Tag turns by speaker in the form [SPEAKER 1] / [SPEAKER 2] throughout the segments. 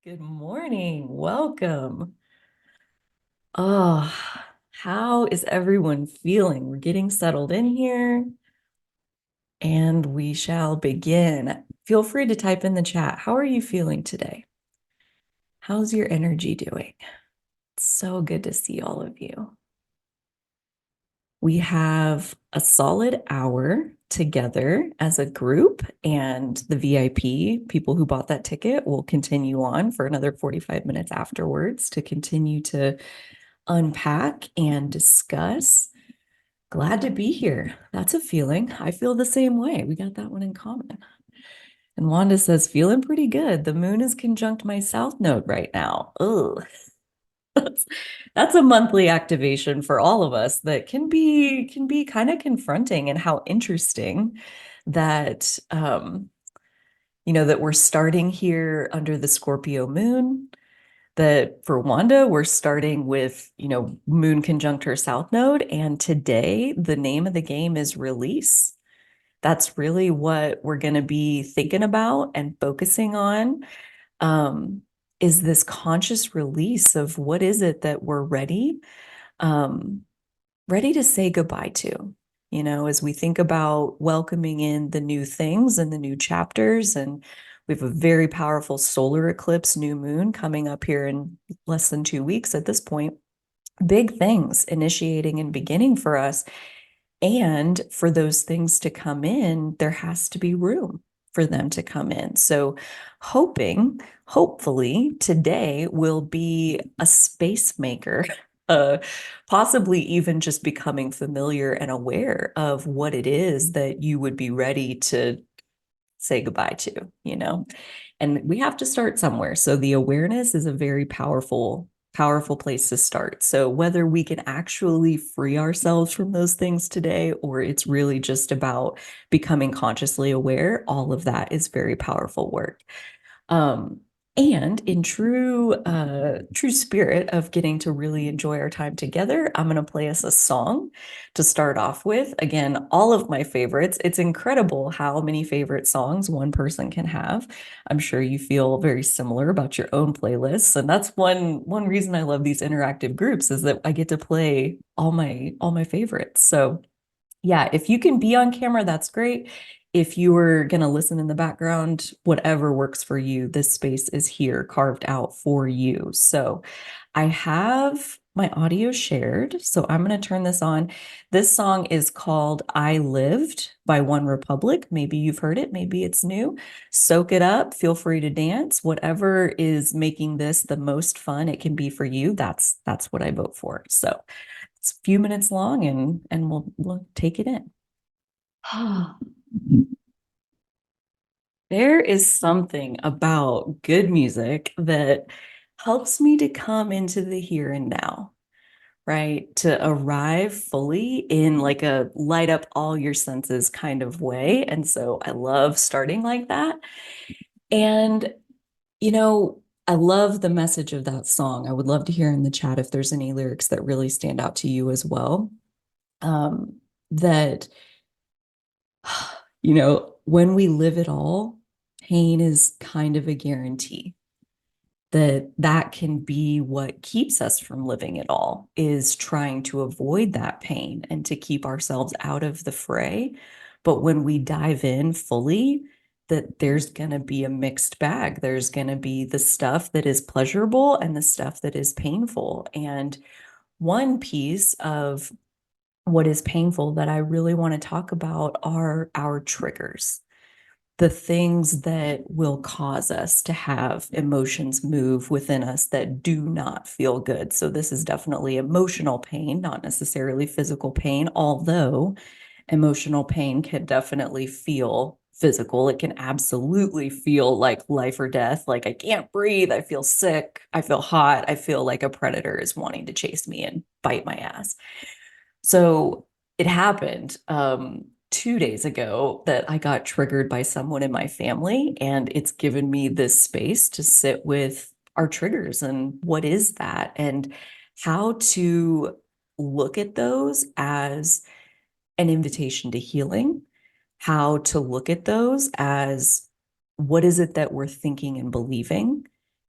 [SPEAKER 1] Good morning. Welcome. Oh, how is everyone feeling? We're getting settled in here and we shall begin. Feel free to type in the chat. How are you feeling today? How's your energy doing? It's so good to see all of you. We have a solid hour together as a group, and the VIP people who bought that ticket will continue on for another 45 minutes afterwards to continue to unpack and discuss. Glad to be here. That's a feeling. I feel the same way. We got that one in common. And Wanda says, feeling pretty good. The moon is conjunct my south node right now. Ugh. That's a monthly activation for all of us that can be kind of confronting, and how interesting that that we're starting here under the Scorpio moon. That for Wanda, we're starting with, moon conjunct her south node. And today, the name of the game is release. That's really what we're going to be thinking about and focusing on. Is this conscious release of what is it that we're um, ready to say goodbye to, as we think about welcoming in the new things and the new chapters. And we have a very powerful solar eclipse new moon coming up here in less than 2 weeks at this point. Big things initiating and beginning for us. And for those things to come in, there has to be room for them to come in. So hopefully today will be a space maker, possibly even just becoming familiar and aware of what it is that you would be ready to say goodbye to. And we have to start somewhere. So the awareness is a very powerful place to start. So whether we can actually free ourselves from those things today, or it's really just about becoming consciously aware, all of that is very powerful work. And in true spirit of getting to really enjoy our time together, I'm going to play us a song to start off with. Again, all of my favorites. It's incredible how many favorite songs one person can have. I'm sure you feel very similar about your own playlists, and that's one reason I love these interactive groups, is that I get to play all my favorites. So yeah, if you can be on camera, that's great. If you are going to listen in the background, whatever works for you, this space is here carved out for you. So I have my audio shared, so I'm going to turn this on. This song is called I Lived by One Republic. Maybe you've heard it, maybe it's new. Soak it up, feel free to dance. Whatever is making this the most fun it can be for you, that's what I vote for. So it's a few minutes long, and we'll take it in. There is something about good music that helps me to come into the here and now, right? To arrive fully in like a light up all your senses kind of way. And so I love starting like that. And, you know, I love the message of that song. I would love to hear in the chat if there's any lyrics that really stand out to you as well. That when we live it all, pain is kind of a guarantee. That can be what keeps us from living it all, is trying to avoid that pain and to keep ourselves out of the fray. But when we dive in fully, that there's going to be a mixed bag. There's going to be the stuff that is pleasurable and the stuff that is painful. And one piece of what is painful that I really want to talk about are our triggers, the things that will cause us to have emotions move within us that do not feel good. So this is definitely emotional pain, not necessarily physical pain, although emotional pain can definitely feel physical. It can absolutely feel like life or death. Like I can't breathe. I feel sick. I feel hot. I feel like a predator is wanting to chase me and bite my ass. So it happened 2 days ago that I got triggered by someone in my family, and it's given me this space to sit with our triggers and what is that, and how to look at those as an invitation to healing, how to look at those as what is it that we're thinking and believing,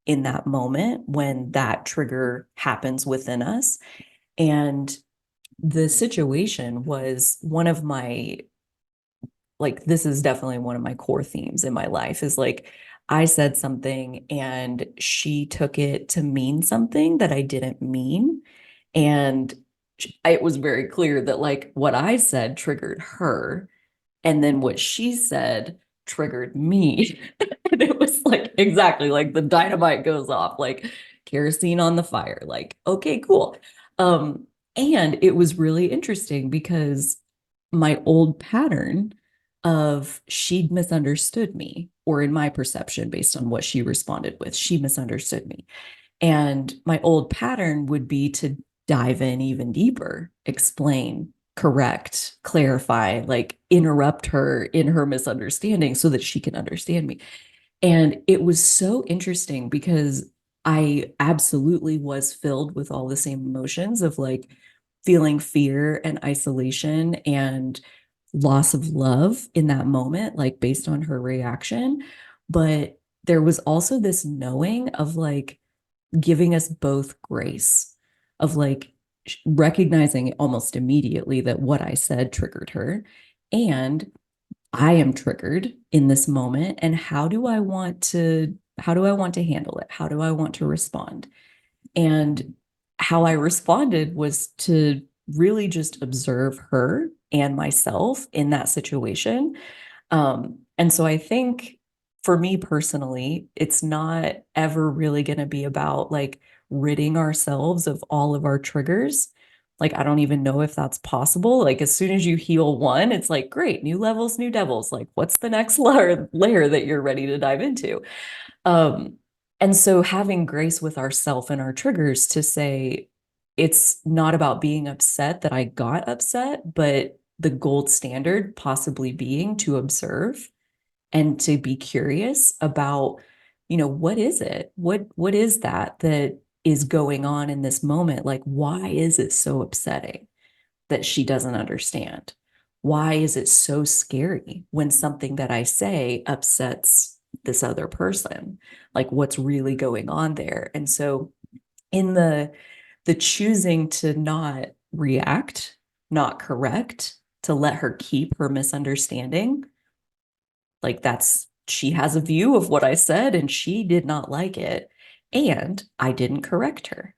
[SPEAKER 1] in that moment when that trigger happens within us. And the situation was one of my, like, this is definitely one of my core themes in my life is like, I said something and she took it to mean something that I didn't mean. And it was very clear that like what I said triggered her. And then what she said triggered me. And it was like exactly like the dynamite goes off, like kerosene on the fire. Like, okay, cool. Um, and it was really interesting because my old pattern of she'd misunderstood me, or in my perception, based on what she responded with, she misunderstood me. And my old pattern would be to dive in even deeper, explain, correct, clarify, like interrupt her in her misunderstanding so that she can understand me. And it was so interesting because I absolutely was filled with all the same emotions of like feeling fear and isolation and loss of love in that moment, like based on her reaction. But there was also this knowing of like, giving us both grace of like recognizing almost immediately that what I said triggered her and I am triggered in this moment and how do I want to handle it? How do I want to respond? And how I responded was to really just observe her and myself in that situation. And so I think for me personally, it's not ever really going to be about like ridding ourselves of all of our triggers. Like, I don't even know if that's possible. Like, as soon as you heal one, it's like, great, new levels, new devils. Like, what's the next layer that you're ready to dive into? Um, and so having grace with ourself and our triggers to say, it's not about being upset that I got upset, but the gold standard possibly being to observe and to be curious about, what is it? What is that is going on in this moment? Like, why is it so upsetting that she doesn't understand? Why is it so scary when something that I say upsets this other person? Like, what's really going on there? And so in the choosing to not react, not correct, to let her keep her misunderstanding, like that's she has a view of what I said and she did not like it. And I didn't correct her.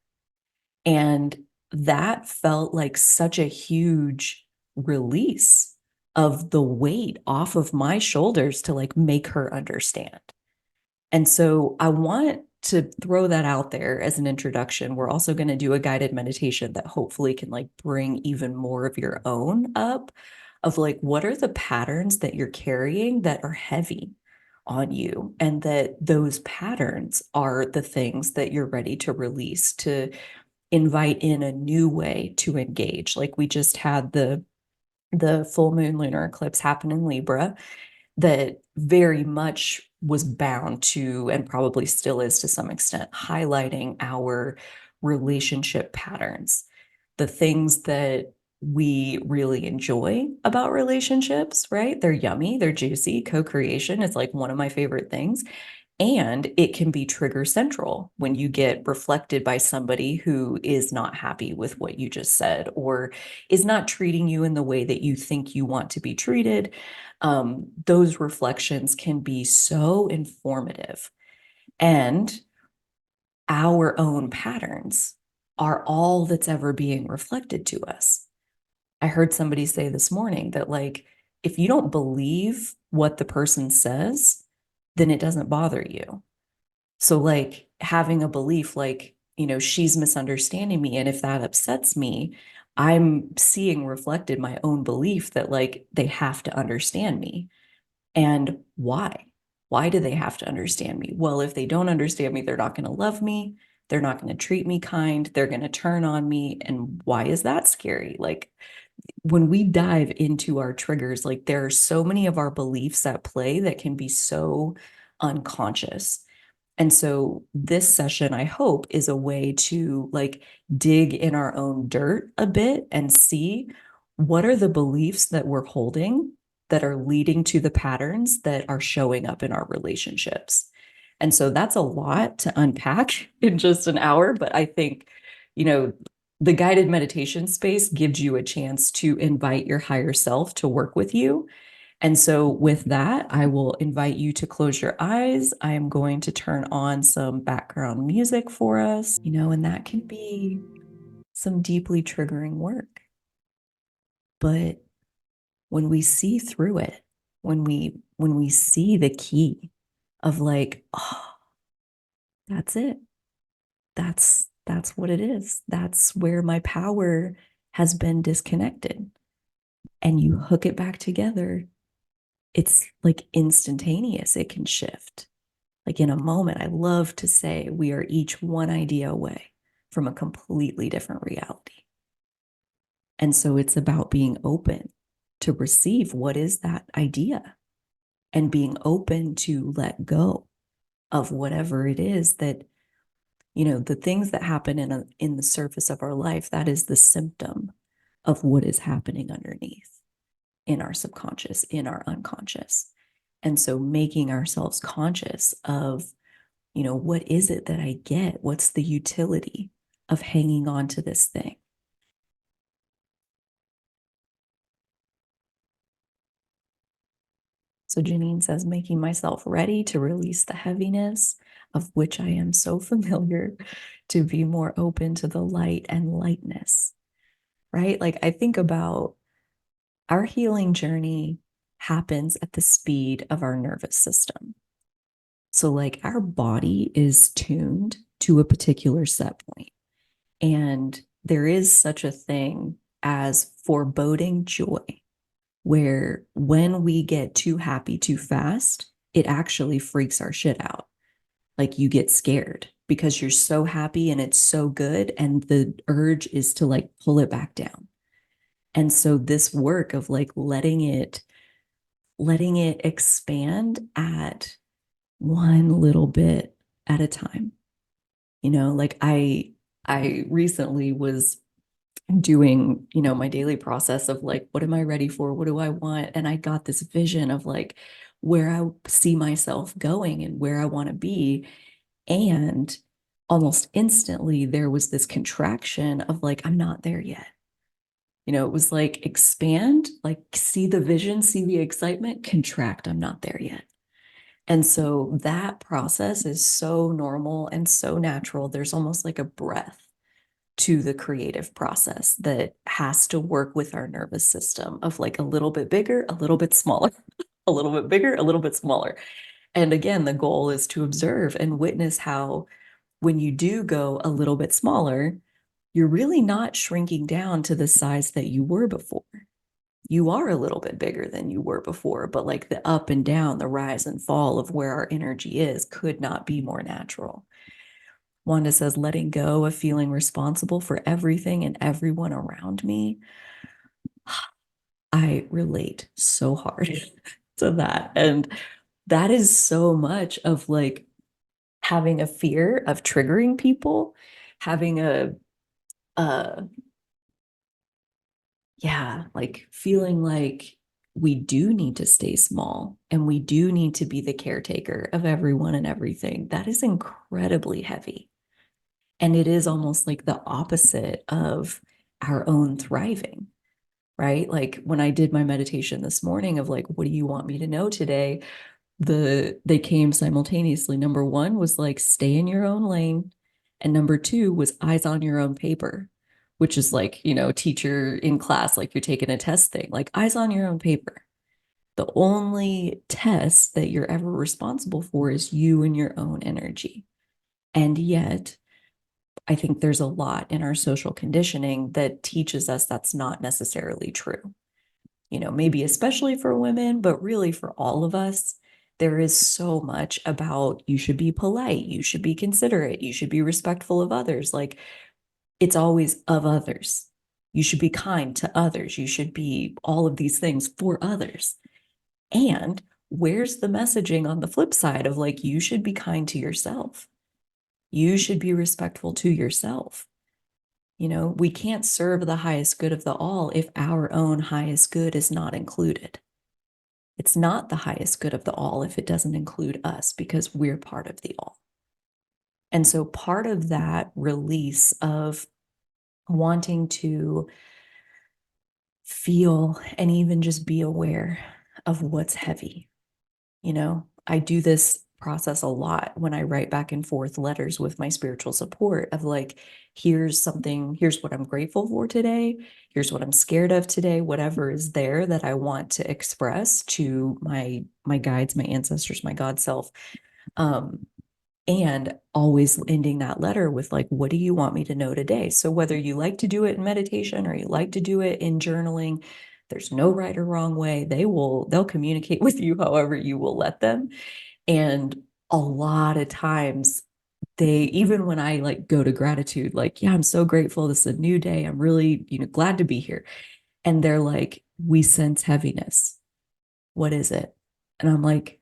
[SPEAKER 1] And that felt like such a huge release of the weight off of my shoulders to like make her understand. And so I want to throw that out there as an introduction. We're also going to do a guided meditation that hopefully can like bring even more of your own up of like, what are the patterns that you're carrying that are heavy on you? And that those patterns are the things that you're ready to release, to invite in a new way to engage. Like we just had the full moon lunar eclipse happen in Libra that very much was bound to, and probably still is to some extent, highlighting our relationship patterns, the things that we really enjoy about relationships, right? They're yummy, they're juicy. Co-creation is like one of my favorite things. And it can be trigger central when you get reflected by somebody who is not happy with what you just said or is not treating you in the way that you think you want to be treated. Those reflections can be so informative. And our own patterns are all that's ever being reflected to us. I heard somebody say this morning that, like, if you don't believe what the person says, then it doesn't bother you. So like having a belief like, she's misunderstanding me. And if that upsets me, I'm seeing reflected my own belief that like they have to understand me. And why? Why do they have to understand me? Well, if they don't understand me, they're not going to love me. They're not going to treat me kind. They're going to turn on me. And why is that scary? Like when we dive into our triggers, like there are so many of our beliefs at play that can be so unconscious. And so this session, I hope, is a way to like dig in our own dirt a bit and see what are the beliefs that we're holding that are leading to the patterns that are showing up in our relationships. And so that's a lot to unpack in just an hour. But I think, you know, the guided meditation space gives you a chance to invite your higher self to work with you. And so, with that, I will invite you to close your eyes. I am going to turn on some background music for us, and that can be some deeply triggering work. But when we see through it, when we see the key of like, oh, that's it. That's what it is. That's where my power has been disconnected. And you hook it back together. It's like instantaneous. It can shift. Like in a moment, I love to say we are each one idea away from a completely different reality. And so it's about being open to receive what is that idea and being open to let go of whatever it is that, the things that happen in the surface of our life, that is the symptom of what is happening underneath in our subconscious, in our unconscious. And so making ourselves conscious of, what is it that I get? What's the utility of hanging on to this thing? So Janine says, making myself ready to release the heaviness of which I am so familiar, to be more open to the light and lightness, right? Like I think about our healing journey happens at the speed of our nervous system. So like our body is tuned to a particular set point. And there is such a thing as foreboding joy, where when we get too happy too fast, it actually freaks our shit out. Like you get scared because you're so happy and it's so good. And the urge is to like pull it back down. And so this work of like letting it expand at one little bit at a time. Like I recently was doing, my daily process of like, what am I ready for? What do I want? And I got this vision of like where I see myself going and where I want to be. And almost instantly, there was this contraction of like, I'm not there yet. It was like expand, like see the vision, see the excitement, contract, I'm not there yet. And so that process is so normal and so natural. There's almost like a breath to the creative process that has to work with our nervous system of like a little bit bigger, a little bit smaller, a little bit bigger, a little bit smaller. And again, the goal is to observe and witness how when you do go a little bit smaller, you're really not shrinking down to the size that you were before. You are a little bit bigger than you were before, but like the up and down, the rise and fall of where our energy is could not be more natural. Wanda says, letting go of feeling responsible for everything and everyone around me. I relate so hard to that. And that is so much of like having a fear of triggering people, having a yeah, like feeling like we do need to stay small and we do need to be the caretaker of everyone and everything. That is incredibly heavy. And it is almost like the opposite of our own thriving, right? Like when I did my meditation this morning of like, what do you want me to know today? They came simultaneously. Number one was like, stay in your own lane. And number two was eyes on your own paper, which is like, teacher in class, like you're taking a test thing, like eyes on your own paper. The only test that you're ever responsible for is you and your own energy. And yet, I think there's a lot in our social conditioning that teaches us that's not necessarily true. Maybe especially for women, but really for all of us, there is so much about you should be polite, you should be considerate, you should be respectful of others. Like it's always of others. You should be kind to others. You should be all of these things for others. And where's the messaging on the flip side of like, you should be kind to yourself? You should be respectful to yourself. We can't serve the highest good of the all if our own highest good is not included. It's not the highest good of the all if it doesn't include us, because we're part of the all. And so part of that release of wanting to feel and even just be aware of what's heavy. I do this process a lot when I write back and forth letters with my spiritual support of like, here's what I'm grateful for today. Here's what I'm scared of today, whatever is there that I want to express to my guides, my ancestors, my God self. And always ending that letter with like, what do you want me to know today? So whether you like to do it in meditation or you like to do it in journaling, there's no right or wrong way. They'll communicate with you however you will let them. And a lot of times even when I like go to gratitude, like, yeah, I'm so grateful. This is a new day. I'm really, glad to be here. And they're like, we sense heaviness. What is it? And I'm like,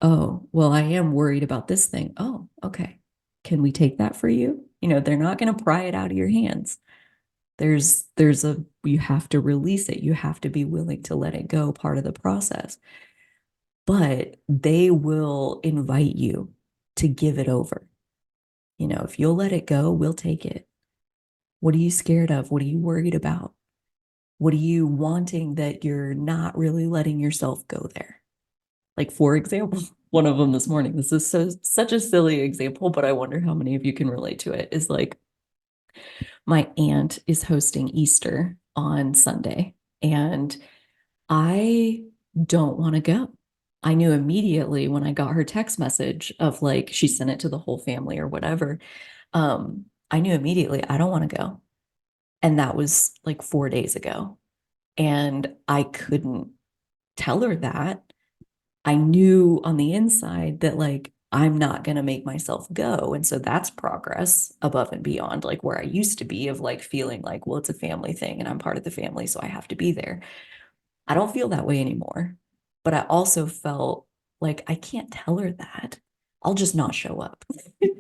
[SPEAKER 1] oh, well, I am worried about this thing. Oh, okay. Can we take that for you? They're not going to pry it out of your hands. You have to release it. You have to be willing to let it go, part of the process. But they will invite you to give it over. If you'll let it go, we'll take it. What are you scared of? What are you worried about? What are you wanting that you're not really letting yourself go there? Like, for example, one of them this morning, this is such a silly example, but I wonder how many of you can relate to it, is like, my aunt is hosting Easter on Sunday, and I don't want to go. I knew immediately when I got her text message of like, she sent it to the whole family or whatever. I knew immediately I don't want to go. And that was like 4 days ago. And I couldn't tell her that. I knew on the inside that like I'm not going to make myself go. And so that's progress above and beyond like where I used to be of like feeling like, well, it's a family thing and I'm part of the family, so I have to be there. I don't feel that way anymore. But I also felt like I can't tell her that. I'll just not show up.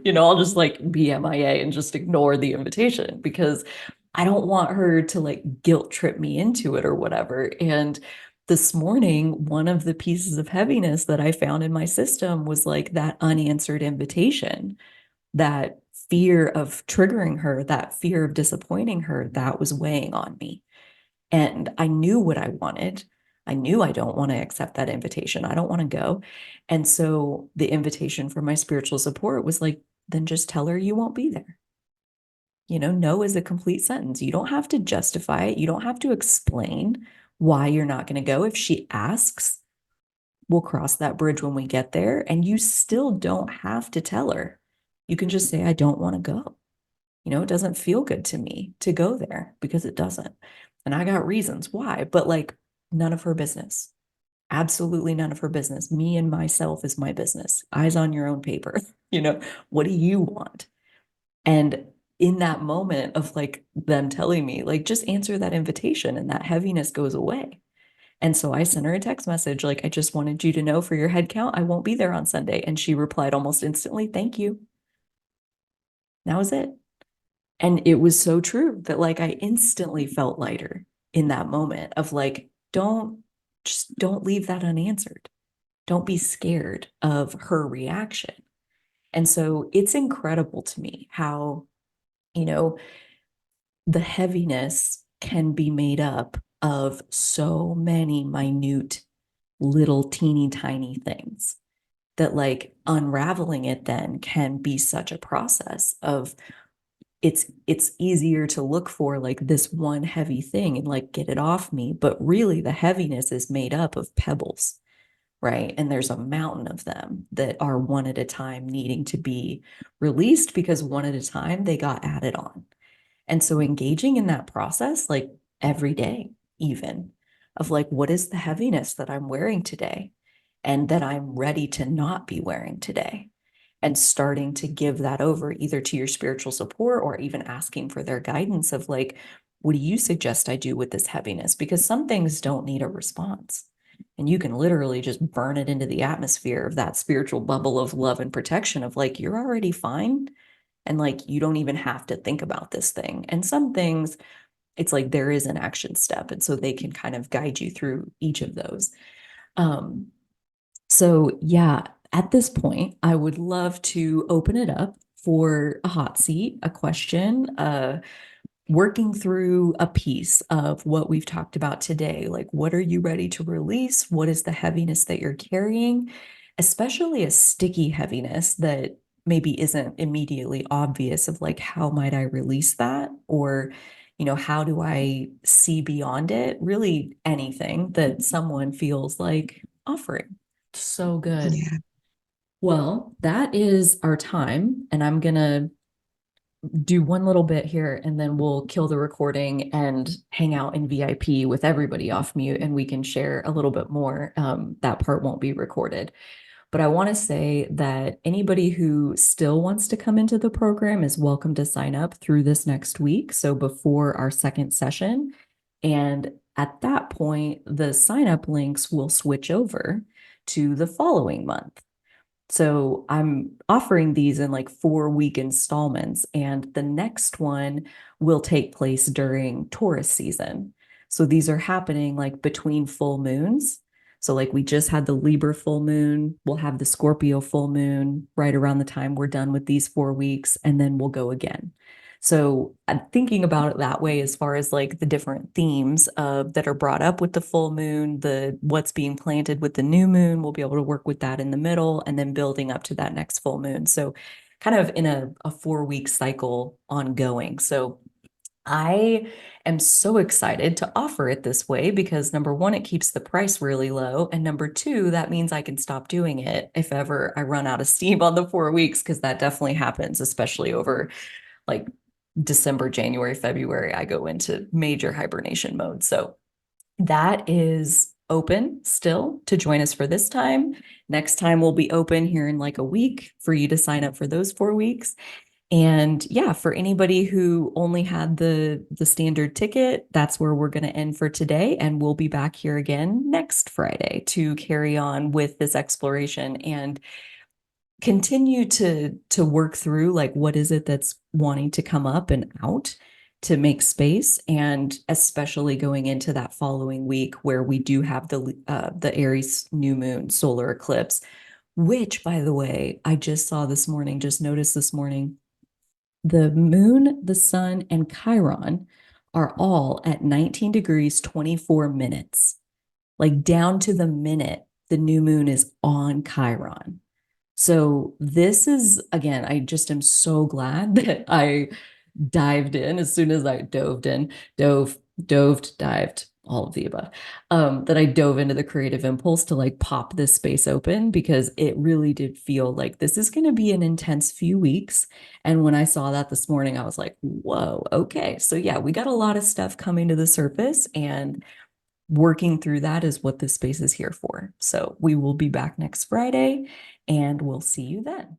[SPEAKER 1] I'll just like be MIA and just ignore the invitation because I don't want her to like guilt trip me into it or whatever. And this morning, one of the pieces of heaviness that I found in my system was like that unanswered invitation, that fear of triggering her, that fear of disappointing her, that was weighing on me. And I knew what I wanted. I knew I don't want to accept that invitation. I don't want to go. And so the invitation from my spiritual support was like, then just tell her you won't be there. No is a complete sentence. You don't have to justify it. You don't have to explain why you're not going to go. If she asks, we'll cross that bridge when we get there. And you still don't have to tell her. You can just say, I don't want to go. It doesn't feel good to me to go there because it doesn't. And I got reasons why, but like none of her business. Absolutely none of her business. Me and myself is my business. Eyes on your own paper. What do you want? And in that moment of like them telling me, like, just answer that invitation and that heaviness goes away. And so I sent her a text message, like, I just wanted you to know for your head count, I won't be there on Sunday. And she replied almost instantly, thank you. That was it. And it was so true that like I instantly felt lighter in that moment of like, don't leave that unanswered. Don't be scared of her reaction. And so it's incredible to me how, you know, the heaviness can be made up of so many minute, little teeny tiny things that like unraveling it then can be such a process of it's easier to look for like this one heavy thing and like get it off me, but really the heaviness is made up of pebbles, right? And there's a mountain of them that are one at a time needing to be released because one at a time they got added on. And so engaging in that process, like every day, even of like, what is the heaviness that I'm wearing today and that I'm ready to not be wearing today? And starting to give that over either to your spiritual support or even asking for their guidance of like, what do you suggest I do with this heaviness? Because some things don't need a response. And you can literally just burn it into the atmosphere of that spiritual bubble of love and protection of like, you're already fine. And like, you don't even have to think about this thing. And some things, it's like there is an action step. And so they can kind of guide you through each of those. Um, so yeah, at this point, I would love to open it up for a hot seat, a question, working through a piece of what we've talked about today. Like, what are you ready to release? What is the heaviness that you're carrying? Especially a sticky heaviness that maybe isn't immediately obvious of like, how might I release that? Or, how do I see beyond it? Really anything that someone feels like offering. So good.
[SPEAKER 2] Yeah.
[SPEAKER 1] Well, that is our time, and I'm gonna do one little bit here and then we'll kill the recording and hang out in VIP with everybody off mute and we can share a little bit more. That part won't be recorded. But I want to say that anybody who still wants to come into the program is welcome to sign up through this next week. So before our second session. And at that point, the sign up links will switch over to the following month. So I'm offering these in like 4-week installments, and the next one will take place during Taurus season. So these are happening like between full moons. So, like, we just had the Libra full moon, we'll have the Scorpio full moon right around the time we're done with these 4 weeks, and then we'll go again. So I'm thinking about it that way as far as like the different themes that are brought up with the full moon, the what's being planted with the new moon. We'll be able to work with that in the middle and then building up to that next full moon. So kind of in a 4-week cycle ongoing. So I am so excited to offer it this way because number one, it keeps the price really low. And number two, that means I can stop doing it if ever I run out of steam on the 4 weeks, because that definitely happens, especially over like December, January, February, I go into major hibernation mode. So that is open still to join us for this time. Next time we'll be open here in like a week for you to sign up for those 4 weeks. And yeah, for anybody who only had the standard ticket, that's where we're going to end for today. And we'll be back here again next Friday to carry on with this exploration and continue to work through like what is it that's wanting to come up and out to make space, and especially going into that following week where we do have the Aries new moon solar eclipse, which by the way I just saw this morning, just noticed this morning, the moon, the sun, and Chiron are all at 19 degrees 24 minutes, like down to the minute the new moon is on Chiron. So this is, again, I just am so glad that I dived in as soon as I dived, all of the above, that I dove into the creative impulse to like pop this space open, because it really did feel like this is going to be an intense few weeks. And when I saw that this morning, I was like, whoa, okay. So yeah, we got a lot of stuff coming to the surface, and working through that is what this space is here for. So we will be back next Friday and we'll see you then.